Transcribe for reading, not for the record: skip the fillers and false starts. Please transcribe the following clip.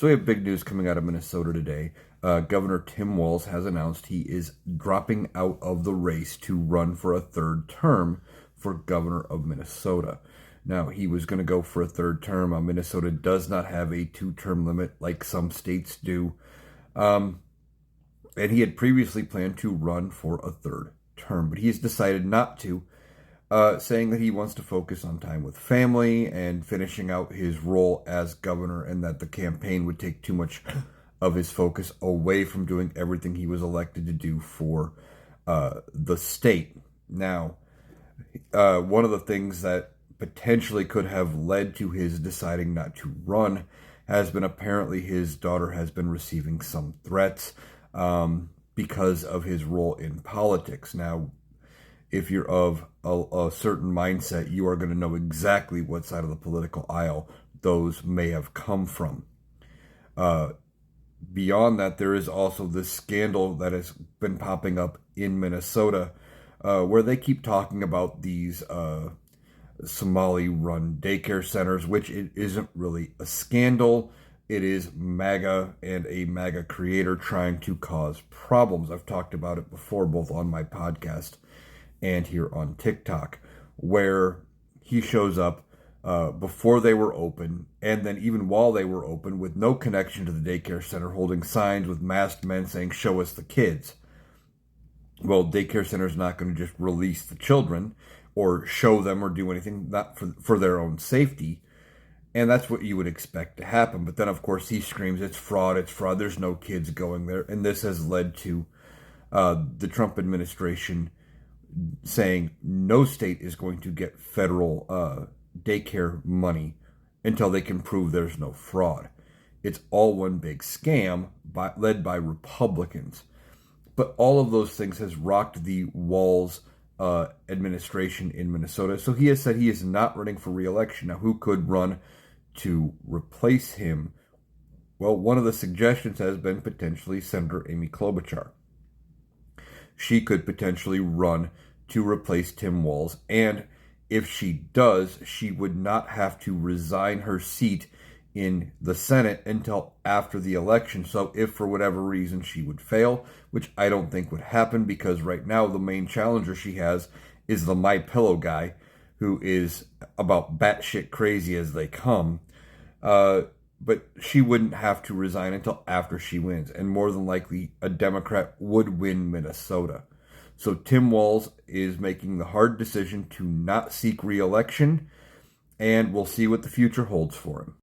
So we have big news coming out of Minnesota today. Governor Tim Walz has announced he is dropping out of the race to run for a third term for governor of Minnesota. Now, he was going to go for a third term. Minnesota does not have a two-term limit like some states do. And he had previously planned to run for a third term, but he has decided not to, saying that he wants to focus on time with family and finishing out his role as governor, and that the campaign would take too much of his focus away from doing everything he was elected to do for the state. Now, one of the things that potentially could have led to his deciding not to run has been apparently his daughter has been receiving some threats because of his role in politics. Now, if you're of a certain mindset, you are going to know exactly what side of the political aisle those may have come from. Beyond that, there is also this scandal that has been popping up in Minnesota where they keep talking about these Somali-run daycare centers, which it isn't really a scandal. It is MAGA and a MAGA creator trying to cause problems. I've talked about it before, both on my podcast and here on TikTok, where he shows up before they were open, and then even while they were open, with no connection to the daycare center, holding signs with masked men saying, "Show us the kids." Well, daycare center is not going to just release the children or show them or do anything, not for their own safety. And that's what you would expect to happen. But then, of course, he screams, it's fraud, there's no kids going there. And this has led to the Trump administration saying no state is going to get federal daycare money until they can prove there's no fraud. It's all one big scam led by Republicans. But all of those things has rocked the Walz administration in Minnesota. So he has said he is not running for re-election. Now, who could run to replace him? Well, one of the suggestions has been potentially Senator Amy Klobuchar. She could potentially run to replace Tim Walz, and if she does, she would not have to resign her seat in the Senate until after the election. So if for whatever reason she would fail, which I don't think would happen, because right now the main challenger she has is the My Pillow guy, who is about batshit crazy as they come. But she wouldn't have to resign until after she wins, and more than likely a Democrat would win Minnesota. So Tim Walz is making the hard decision to not seek re-election, and we'll see what the future holds for him.